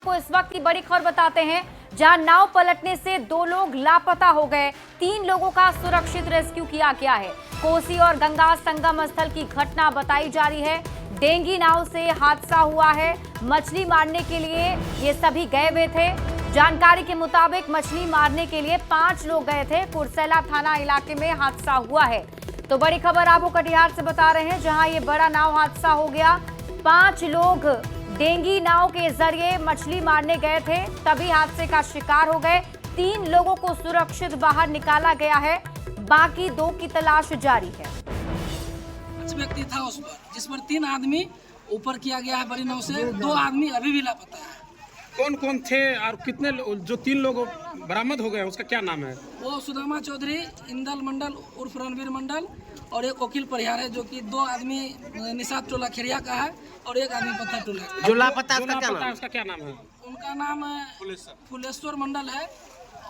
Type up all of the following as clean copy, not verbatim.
को इस वक्त की बड़ी खबर बताते हैं, जहां नाव पलटने से 2 लोग लापता हो गए। 3 लोगों का सुरक्षित रेस्क्यू किया गया है। कोसी और गंगा संगम स्थल की घटना बताई जा रही है। डेंगी नाव से हादसा हुआ है। मछली मारने के लिए ये सभी गए हुए थे। जानकारी के मुताबिक मछली मारने के लिए 5 लोग गए थे। कुर्सेला थाना इलाके में हादसा हुआ है। तो बड़ी खबर आपको कटिहार से बता रहे हैं, जहां ये बड़ा नाव हादसा हो गया। 5 लोग डेंगी नाव के जरिए मछली मारने गए थे, तभी हादसे का शिकार हो गए। 3 लोगों को सुरक्षित बाहर निकाला गया है, बाकी 2 की तलाश जारी है। 5 व्यक्ति था उस पर, जिस पर 3 आदमी ऊपर किया गया है बड़ी नाव से। 2 आदमी अभी भी लापता है। कौन कौन थे और कितने जो 3 लोग बरामद हो गए उसका क्या नाम है? वो सुदामा चौधरी, इंदल मंडल उर्फ रणवीर मंडल और एक वकील परिहार है, जो कि 2 आदमी निषाद टोला खेरिया का है और 1 आदमी पत्थर टोला का। जो लापता है उसका क्या नाम है? उनका नाम फुलेश्वर मंडल है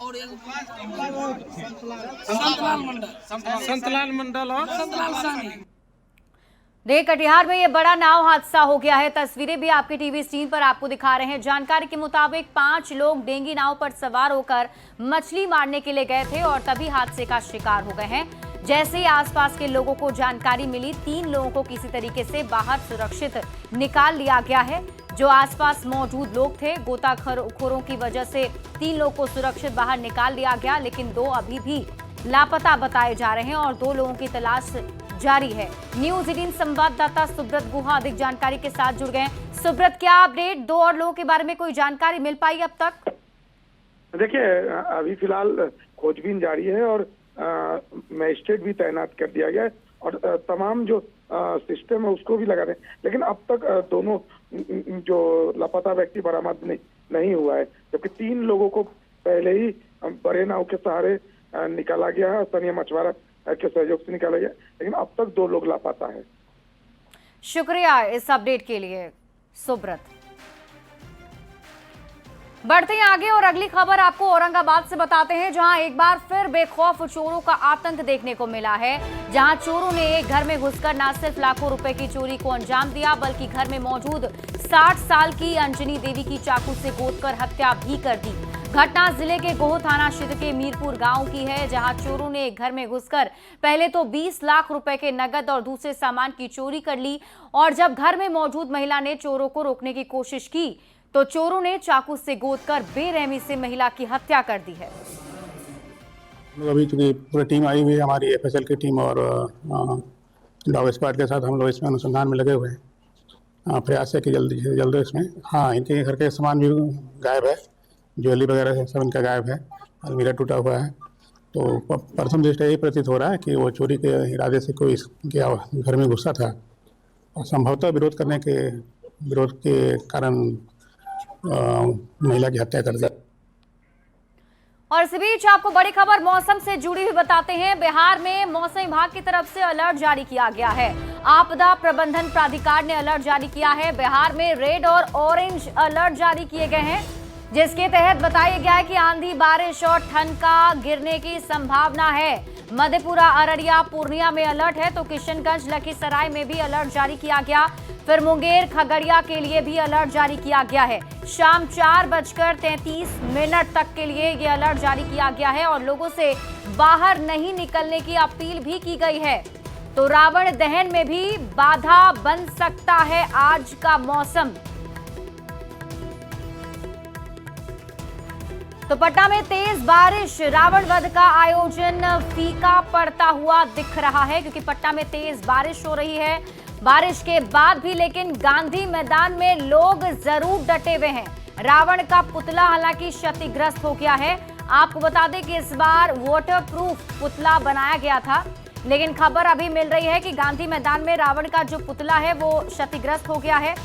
और एक संतलाल मंडल और संतलाल सानी। देखिए, कटिहार में ये बड़ा नाव हादसा हो गया है। तस्वीरें भी आपके टीवी स्क्रीन पर आपको दिखा रहे हैं। जानकारी के मुताबिक 5 लोग डेंगी नाव पर सवार होकर मछली मारने के लिए गए थे और तभी हादसे का शिकार हो गए हैं। जैसे ही आसपास के लोगों को जानकारी मिली, 3 लोगों को किसी तरीके से बाहर सुरक्षित निकाल लिया गया है। जो आसपास मौजूद लोग थे, गोताखोरों की वजह से 3 लोगों को सुरक्षित बाहर निकाल लिया गया, लेकिन 2 अभी भी लापता बताए जा रहे हैं और 2 लोगों की तलाश जारी है। न्यूज 18 संवाददाता सुब्रत गुहा अधिक जानकारी के साथ जुड़ गए। सुब्रत, क्या अपडेट? 2 और लोगों के बारे में कोई जानकारी मिल पाई अब तक? देखिए, अभी फिलहाल खोजबीन जारी है और मजिस्ट्रेट भी तैनात कर दिया गया है और तमाम जो सिस्टम है उसको भी लगा रहे हैं, लेकिन अब तक दोनों जो लापता व्यक्ति बरामद नहीं हुआ है, जबकि 3 लोगों को पहले ही बड़े नाव के सहारे निकाला गया है, स्थानीय मछुआरा के सहयोग से निकाला गया, लेकिन अब तक 2 लोग लापता है। शुक्रिया इस अपडेट के लिए सुब्रत। बढ़ते हैं आगे और अगली खबर आपको औरंगाबाद से बताते हैं, जहां एक बार फिर बेखौफ चोरों का आतंक देखने को मिला है। जहां चोरों ने एक घर में घुसकर न सिर्फ लाखों रुपए की चोरी को अंजाम दिया, बल्कि घर में मौजूद 60 साल की अंजनी देवी की चाकू से गोदकर हत्या भी कर दी। घटना जिले के गोह थाना क्षेत्र के मीरपुर गांव की है, जहां चोरों ने एक घर में घुसकर पहले तो 20 लाख रुपए के नगद और दूसरे सामान की चोरी कर ली, और जब घर में मौजूद महिला ने चोरों को रोकने की कोशिश की तो चोरों ने चाकू से गोदकर बेरहमी से महिला की हत्या कर दी है। अभी चूंकि पूरी टीम आई हुई है, हमारी एफएसएल की टीम और डॉग स्क्वाड के साथ हम लोग इसमें अनुसंधान में लगे हुए हैं। प्रयास है कि जल्दी इसमें इनके घर के सामान भी गायब है, ज्वेलरी वगैरह सब इनका गायब है, अलमीरा टूटा हुआ है। तो प्रथम दृष्टया यही प्रतीत हो रहा है कि वो चोरी के इरादे से कोई इनके घर में घुसा था और संभवतः विरोध के कारण महिला की हत्या कर दी। और इस बीच आपको बड़ी खबर मौसम से जुड़ी हुई बताते हैं। बिहार में मौसम विभाग की तरफ से अलर्ट जारी किया गया है। आपदा प्रबंधन प्राधिकार ने अलर्ट जारी किया है। बिहार में रेड और ऑरेंज अलर्ट जारी किए गए हैं, जिसके तहत बताया गया है कि आंधी, बारिश और ठनका गिरने की संभावना है। मधेपुरा, अररिया, पूर्णिया में अलर्ट है, तो किशनगंज, लखीसराय में भी अलर्ट जारी किया गया। फिर मुंगेर, खगड़िया के लिए भी अलर्ट जारी किया गया है। शाम 4:33 तक के लिए ये अलर्ट जारी किया गया है और लोगों से बाहर नहीं निकलने की अपील भी की गई है। तो रावण दहन में भी बाधा बन सकता है आज का मौसम। तो पटना में तेज बारिश, रावण वध का आयोजन फीका पड़ता हुआ दिख रहा है, क्योंकि पटना में तेज बारिश हो रही है। बारिश के बाद भी लेकिन गांधी मैदान में लोग जरूर डटे हुए हैं। रावण का पुतला हालांकि क्षतिग्रस्त हो गया है। आपको बता दें कि इस बार वाटरप्रूफ पुतला बनाया गया था, लेकिन खबर अभी मिल रही है कि गांधी मैदान में रावण का जो पुतला है वो क्षतिग्रस्त हो गया है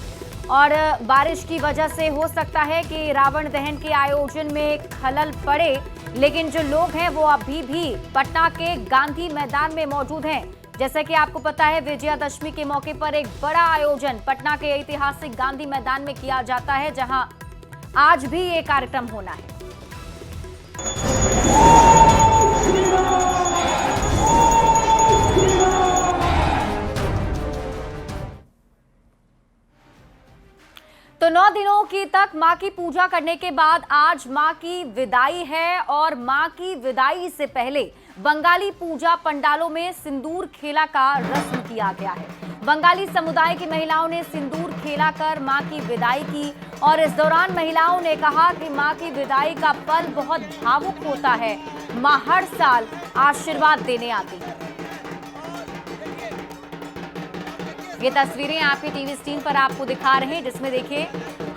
और बारिश की वजह से हो सकता है कि रावण दहन के आयोजन में खलल पड़े। लेकिन जो लोग हैं वो अभी भी पटना के गांधी मैदान में मौजूद हैं। जैसे कि आपको पता है, विजयादशमी के मौके पर एक बड़ा आयोजन पटना के ऐतिहासिक गांधी मैदान में किया जाता है, जहां आज भी ये कार्यक्रम होना है। तो 9 9 दिनों की तक मां की पूजा करने के बाद आज मां की विदाई है और मां की विदाई से पहले बंगाली पूजा पंडालों में सिंदूर खेला का रस्म किया गया है। बंगाली समुदाय की महिलाओं ने सिंदूर खेला कर मां की विदाई की और इस दौरान महिलाओं ने कहा कि मां की विदाई का पल बहुत भावुक होता है। मां हर साल आशीर्वाद देने आती है। ये तस्वीरें आपके टीवी स्क्रीन पर आपको दिखा रहे हैं, जिसमें देखिए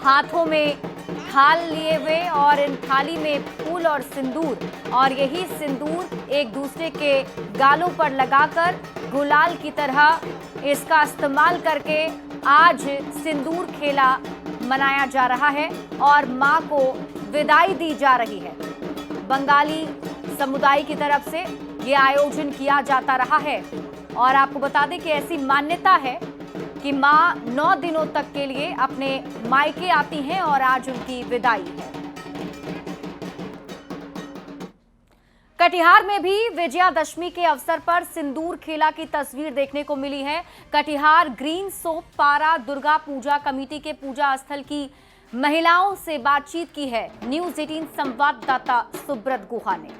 हाथों में थाल लिए हुए और इन थाली में फूल और सिंदूर, और यही सिंदूर एक दूसरे के गालों पर लगाकर गुलाल की तरह इसका इस्तेमाल करके आज सिंदूर खेला मनाया जा रहा है और मां को विदाई दी जा रही है। बंगाली समुदाय की तरफ से ये आयोजन किया जाता रहा है और आपको बता दें कि ऐसी मान्यता है कि मां 9 दिनों तक के लिए अपने मायके आती हैं और आज उनकी विदाई है। कटिहार में भी विजयादशमी के अवसर पर सिंदूर खेला की तस्वीर देखने को मिली है। कटिहार ग्रीन सोप पारा दुर्गा पूजा कमेटी के पूजा स्थल की महिलाओं से बातचीत की है न्यूज़ 18 संवाददाता सुब्रत गुहा ने।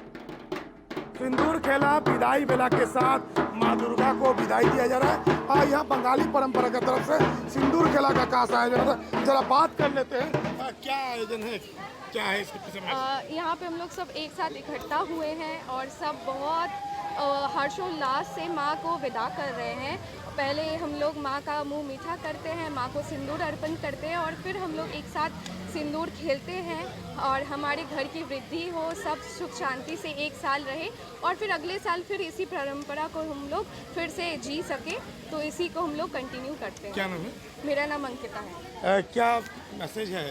सिंदूर खेला विदाई बेला के साथ माँ दुर्गा को विदाई दिया जा रहा है और यहाँ बंगाली परंपरा की तरफ से सिंदूर खेला का खास आयोजन है। जरा बात कर लेते हैं, क्या आयोजन है, क्या है इसके पीछे? यहाँ पे हम लोग सब एक साथ इकट्ठा हुए हैं और सब बहुत हर्षोल्लास से माँ को विदा कर रहे हैं। पहले हम लोग माँ का मुंह मीठा करते हैं, माँ को सिंदूर अर्पण करते हैं और फिर हम लोग एक साथ सिंदूर खेलते हैं और हमारे घर की वृद्धि हो, सब सुख शांति से एक साल रहे और फिर अगले साल फिर इसी परंपरा को हम लोग फिर से जी सके, तो इसी को हम लोग कंटिन्यू करते हैं। क्या नाम है? मेरा नाम अंकिता है। क्या मैसेज है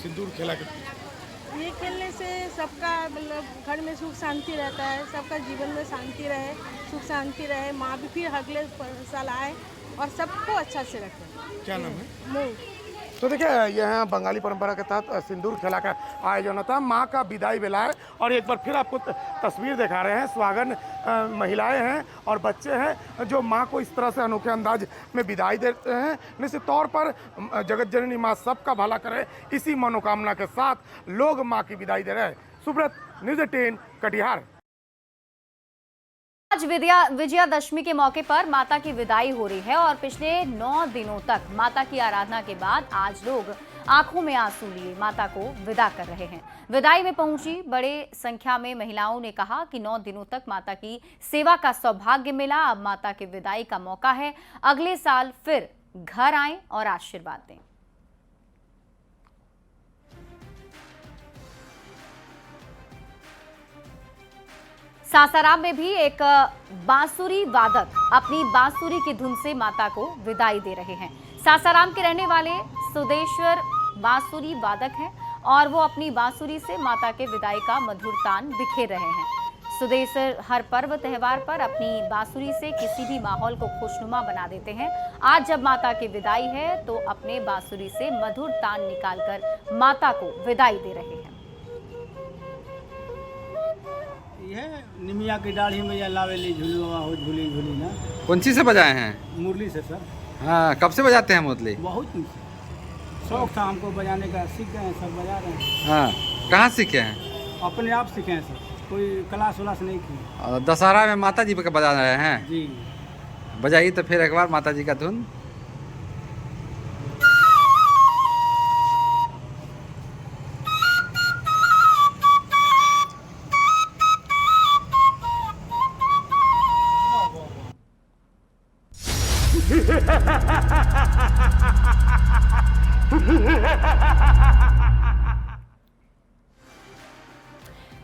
सिंदूर खेला के? ये खेलने से सबका मतलब घर में सुख शांति रहता है, सबका जीवन में शांति रहे, सुख शांति रहे, माँ भी फिर अगले साल आए और सबको अच्छा से रखे। क्या नाम है? मूंग। तो देखिए यहाँ बंगाली परंपरा के तहत सिंदूर खेला का आयोजन होता है। माँ का विदाई बेला है और एक बार फिर आपको तस्वीर दिखा रहे हैं। स्वागन महिलाएं हैं और बच्चे हैं जो माँ को इस तरह से अनोखे अंदाज में विदाई देते हैं। निश्चित तौर पर जगत जननी माँ सबका भला करे, इसी मनोकामना के साथ लोग माँ की विदाई दे रहे हैं। सुब्रत, न्यूज़ 18 कटिहार। आज विजयादशमी के मौके पर माता की विदाई हो रही है और पिछले 9 दिनों तक माता की आराधना के बाद आज लोग आंखों में आंसू लिए माता को विदा कर रहे हैं। विदाई में पहुंची बड़े संख्या में महिलाओं ने कहा कि 9 दिनों तक माता की सेवा का सौभाग्य मिला, अब माता की विदाई का मौका है, अगले साल फिर घर आएं और आशीर्वाद दें। सासाराम में भी एक बांसुरी वादक अपनी बांसुरी की धुन से माता को विदाई दे रहे हैं। सासाराम के रहने वाले सुदेश्वर बांसुरी वादक हैं और वो अपनी बांसुरी से माता के विदाई का मधुर तान बिखेर रहे हैं। सुदेश्वर हर पर्व त्योहार पर अपनी बांसुरी से किसी भी माहौल को खुशनुमा बना देते हैं। आज जब माता की विदाई है तो अपने बांसुरी से मधुर तान निकालकर माता को विदाई दे रहे हैं। ये निमिया की दाढ़ी में लावेली झुलवा हो झूली झूली ना। कौन सी से बजाए हैं? मुरली से सर। हाँ, कब से बजाते हैं मुरली? बहुत दिन से शौक था हमको बजाने का, सीख गए हैं, सब बजा रहे हैं। हाँ, कहाँ सीखे हैं? अपने आप सीखे हैं सर, कोई क्लास व्लास नहीं की। और दशहरा में माता जी का बजा रहे हैं? जी बजाइए तो फिर एक बार माता जी का धुन।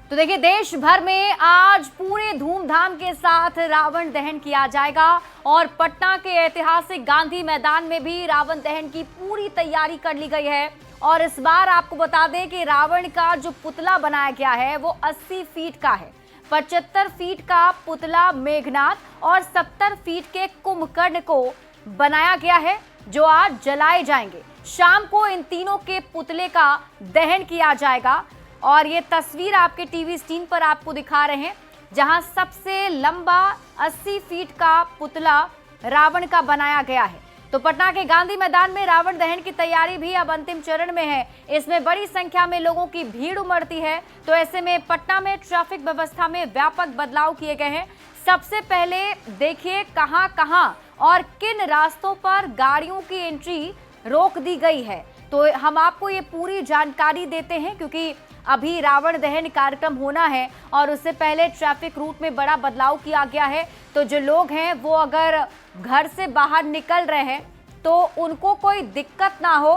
तो देखिए, देश भर में आज पूरे धूमधाम के साथ रावण दहन किया जाएगा और पटना के ऐतिहासिक गांधी मैदान में भी रावण दहन की पूरी तैयारी कर ली गई है। और इस बार आपको बता दें कि रावण का जो पुतला बनाया गया है वो 80 फीट का है। 75 फीट का पुतला मेघनाथ और 70 फीट के कुंभकर्ण को बनाया गया है जो आज जलाए जाएंगे। शाम को इन तीनों के पुतले का दहन किया जाएगा और ये तस्वीर आपके टीवी स्क्रीन पर आपको दिखा रहे हैं, जहां सबसे लंबा 80 फीट का पुतला रावण का बनाया गया है। तो पटना के गांधी मैदान में रावण दहन की तैयारी भी अब अंतिम चरण में है। इसमें बड़ी संख्या में लोगों की भीड़ उमड़ती है, तो ऐसे में पटना में ट्रैफिक व्यवस्था में व्यापक बदलाव किए गए हैं। सबसे पहले देखिए कहां और किन रास्तों पर गाड़ियों की एंट्री रोक दी गई है, तो हम आपको ये पूरी जानकारी देते हैं क्योंकि अभी रावण दहन कार्यक्रम होना है और उससे पहले ट्रैफिक रूट में बड़ा बदलाव किया गया है। तो जो लोग हैं वो अगर घर से बाहर निकल रहे हैं तो उनको कोई दिक्कत ना हो।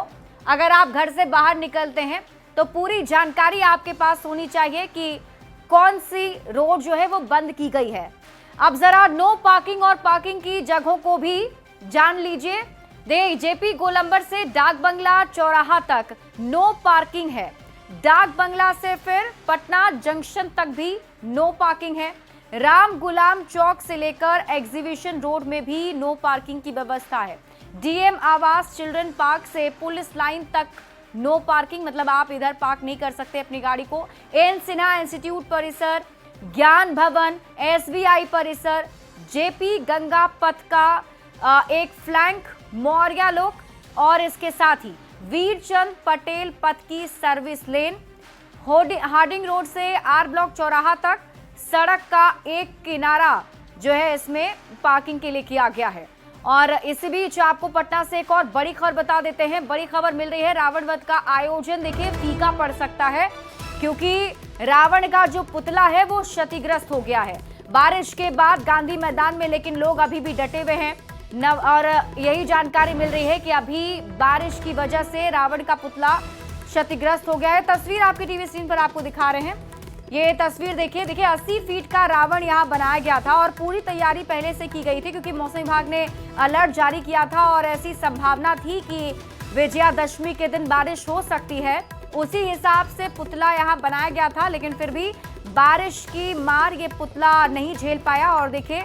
अगर आप घर से बाहर निकलते हैं तो पूरी जानकारी आपके पास होनी चाहिए कि कौन सी रोड जो है वो बंद की गई है। अब जरा नो पार्किंग और पार्किंग की जगहों को भी जान लीजिए। जेपी गोलंबर से डाक बंगला चौराहा तक नो पार्किंग है। डाक बंगला से फिर पटना जंक्शन तक भी नो पार्किंग है। राम गुलाम चौक से लेकर एग्जीबिशन रोड में भी नो पार्किंग की व्यवस्था है। डीएम आवास चिल्ड्रन पार्क से पुलिस लाइन तक नो पार्किंग, मतलब आप इधर पार्क नहीं कर सकते अपनी गाड़ी को। एन सिन्हा इंस्टीट्यूट परिसर, ज्ञान भवन, एसबीआई परिसर, जेपी गंगा पथ का एक फ्लैंक, मौर्या लोक और इसके साथ ही वीरचंद पटेल पथ की सर्विस लेन, हार्डिंग रोड से आर ब्लॉक चौराहा तक सड़क का एक किनारा जो है इसमें पार्किंग के लिए किया गया है। और इसी बीच आपको पटना से एक और बड़ी खबर बता देते हैं। बड़ी खबर मिल रही है, रावण वध का आयोजन देखिए फीका पड़ सकता है क्योंकि रावण का जो पुतला है वो क्षतिग्रस्त हो गया है बारिश के बाद गांधी मैदान में, लेकिन लोग अभी भी डटे हुए हैं और यही जानकारी मिल रही है कि अभी बारिश की वजह से रावण का पुतला क्षतिग्रस्त हो गया है। तस्वीर आपकी टीवी स्क्रीन पर आपको दिखा रहे हैं। ये तस्वीर देखिए 80 फीट का रावण यहाँ बनाया गया था और पूरी तैयारी पहले से की गई थी क्योंकि मौसम विभाग ने अलर्ट जारी किया था और ऐसी संभावना थी कि विजयादशमी के दिन बारिश हो सकती है। उसी हिसाब से पुतला यहाँ बनाया गया था, लेकिन फिर भी बारिश की मार ये पुतला नहीं झेल पाया। और देखिए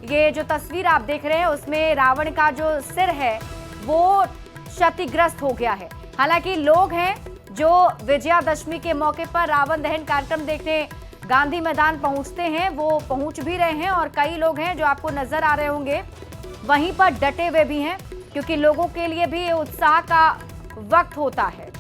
ये जो तस्वीर आप देख रहे हैं उसमें रावण का जो सिर है वो क्षतिग्रस्त हो गया है। हालांकि लोग हैं जो विजयादशमी के मौके पर रावण दहन कार्यक्रम देखने गांधी मैदान पहुंचते हैं, वो पहुंच भी रहे हैं और कई लोग हैं जो आपको नजर आ रहे होंगे वहीं पर डटे हुए भी हैं क्योंकि लोगों के लिए भी उत्साह का वक्त होता है।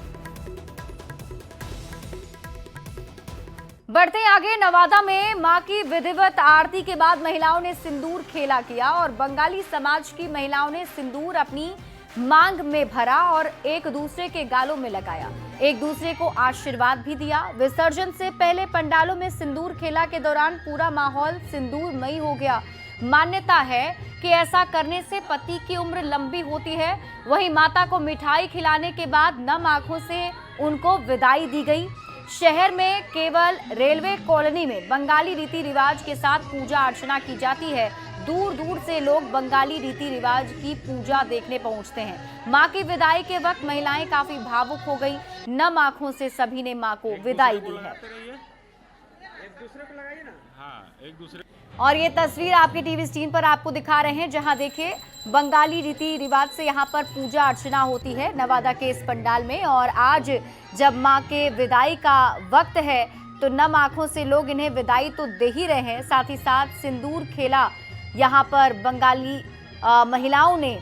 बढ़ते आगे, नवादा में मां की विधिवत आरती के बाद महिलाओं ने सिंदूर खेला किया और बंगाली समाज की महिलाओं ने सिंदूर अपनी मांग में भरा और एक दूसरे के गालों में लगाया, एक दूसरे को आशीर्वाद भी दिया। विसर्जन से पहले पंडालों में सिंदूर खेला के दौरान पूरा माहौल सिंदूरमयी हो गया। मान्यता है कि ऐसा करने से पति की उम्र लंबी होती है। वहीं माता को मिठाई खिलाने के बाद नम आंखों से उनको विदाई दी गई। शहर में केवल रेलवे कॉलोनी में बंगाली रीति रिवाज के साथ पूजा अर्चना की जाती है। दूर दूर से लोग बंगाली रीति रिवाज की पूजा देखने पहुंचते हैं। मां की विदाई के वक्त महिलाएं काफी भावुक हो गई। नम आंखों से सभी ने मां को विदाई दी है। और ये तस्वीर आपके टीवी स्क्रीन पर आपको दिखा रहे हैं जहां देखिए बंगाली रीति रिवाज से यहां पर पूजा अर्चना होती है नवादा के इस पंडाल में। और आज जब मां के विदाई का वक्त है तो नम आंखों से लोग इन्हें विदाई तो दे ही रहे हैं, साथ ही साथ सिंदूर खेला यहाँ पर बंगाली महिलाओं ने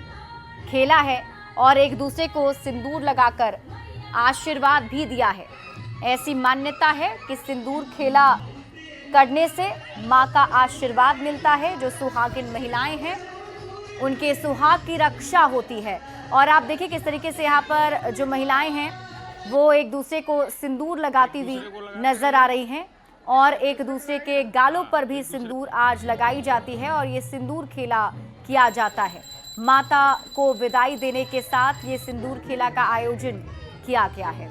खेला है और एक दूसरे को सिंदूर लगाकर आशीर्वाद भी दिया है। ऐसी मान्यता है कि सिंदूर खेला करने से मां का आशीर्वाद मिलता है। जो सुहागिन महिलाएं हैं उनके सुहाग की रक्षा होती है। और आप देखिए किस तरीके से यहाँ पर जो महिलाएं हैं वो एक दूसरे को सिंदूर लगाती हुई नजर आ रही हैं और एक दूसरे के गालों पर भी सिंदूर आज लगाई जाती है और ये सिंदूर खेला किया जाता है। माता को विदाई देने के साथ ये सिंदूर खेला का आयोजन किया गया है।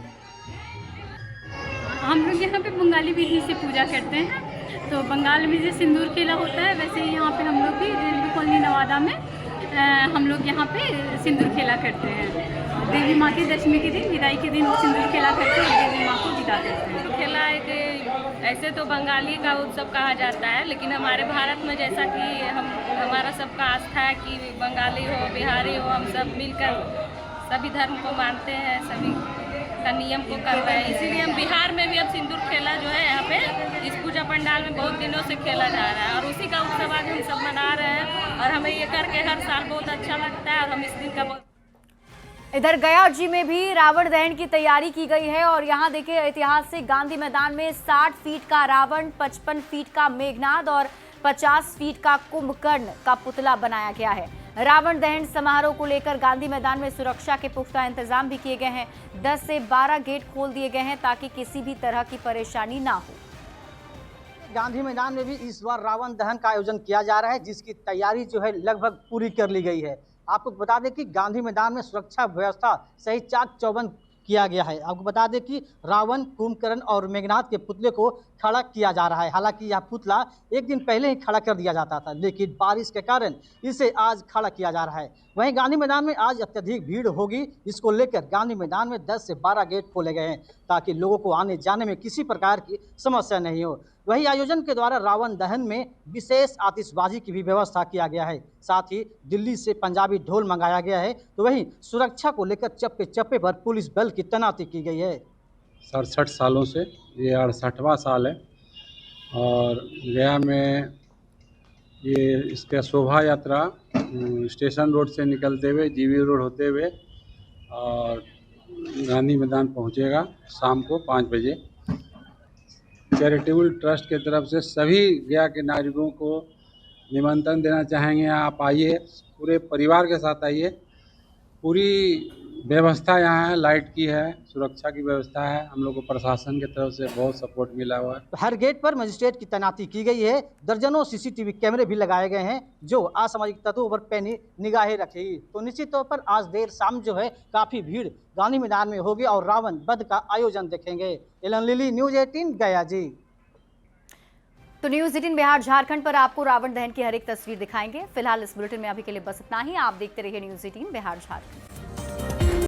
हम लोग यहाँ पे बंगाली विधि से पूजा करते हैं। तो बंगाल में जो सिंदूर खेला होता है वैसे ही यहाँ पे हम लोग भी रेलवे कॉलोनी नवादा में हम लोग यहाँ पे सिंदूर खेला करते हैं। देवी माँ की दशमी के दिन, विदाई के दिन सिंदूर खेला करते हैं, देवी माँ को विदा करते हैं। खेला एक ऐसे तो बंगाली का उत्सव कहा जाता है, लेकिन हमारे भारत में जैसा कि हमारा सबका आस्था है कि बंगाली हो बिहारी हो हम सब मिलकर सभी धर्म को मानते हैं, सभी का नियम को कर रहे हैं। इसीलिए हम बिहार में भी अब सिंदूर खेला जो है यहाँ पे इस पूजा पंडाल में बहुत दिनों से खेला जा रहा है और उसी का उत्सव आज हम सब मना रहे हैं और हमें ये करके हर साल बहुत अच्छा लगता है और हम इस दिन का बहुत। इधर गया जी में भी रावण दहन की तैयारी की गई है और यहाँ देखिए ऐतिहासिक गांधी मैदान में 60 फीट का रावण, 55 फीट का मेघनाद और 50 फीट का कुंभकर्ण का पुतला बनाया गया है। रावण दहन समारोह को लेकर गांधी मैदान में सुरक्षा के पुख्ता इंतजाम भी किए गए हैं। 10 से 12 गेट खोल दिए गए हैं ताकि किसी भी तरह की परेशानी ना हो। गांधी मैदान में भी इस बार रावण दहन का आयोजन किया जा रहा है, जिसकी तैयारी जो है लगभग पूरी कर ली गई है। आपको बता दें कि गांधी मैदान में सुरक्षा व्यवस्था सही चाक चौबंद किया गया है। आपको बता दें कि रावण, कुंभकर्ण और मेघनाद के पुतले को खड़ा किया जा रहा है। हालांकि यह पुतला एक दिन पहले ही खड़ा कर दिया जाता था, लेकिन बारिश के कारण इसे आज खड़ा किया जा रहा है। वहीं गांधी मैदान में आज अत्यधिक भीड़ होगी। इसको लेकर गांधी मैदान में 10 से 12 गेट खोले गए हैं ताकि लोगों को आने जाने में किसी प्रकार की समस्या नहीं हो। वहीं आयोजन के द्वारा रावण दहन में विशेष आतिशबाजी की भी व्यवस्था किया गया है। साथ ही दिल्ली से पंजाबी ढोल मंगाया गया है। तो वहीं सुरक्षा को लेकर चप्पे चप्पे पर पुलिस बल की तैनाती की गई है। 67 सालों से ये 68वां साल है और गया में ये इसका शोभा यात्रा स्टेशन रोड से निकलते हुए जीवी रोड होते हुए और गांधी मैदान पहुंचेगा शाम को 5 बजे। चैरिटेबल ट्रस्ट के तरफ से सभी गया के नागरिकों को निमंत्रण देना चाहेंगे, आप आइए, पूरे परिवार के साथ आइए। पूरी व्यवस्था यहाँ है, लाइट की है, सुरक्षा की व्यवस्था है। हम लोग को प्रशासन की तरफ से बहुत सपोर्ट मिला हुआ है। हर गेट पर मजिस्ट्रेट की तैनाती की गई है। दर्जनों सीसीटीवी कैमरे भी लगाए गए हैं जो असामाजिक तत्वों पर पैनी निगाहें रखेगी। तो निश्चित तौर पर आज देर शाम जो है काफी भीड़ गांधी मैदान में होगी और रावण वध का आयोजन देखेंगे। एलन लिली, न्यूज 18 गया जी। तो न्यूज 18 बिहार झारखंड पर आपको रावण दहन की हर एक तस्वीर दिखाएंगे। फिलहाल इस बुलेटिन में अभी के लिए बस इतना ही। आप देखते रहिए न्यूज 18 बिहार झारखंड।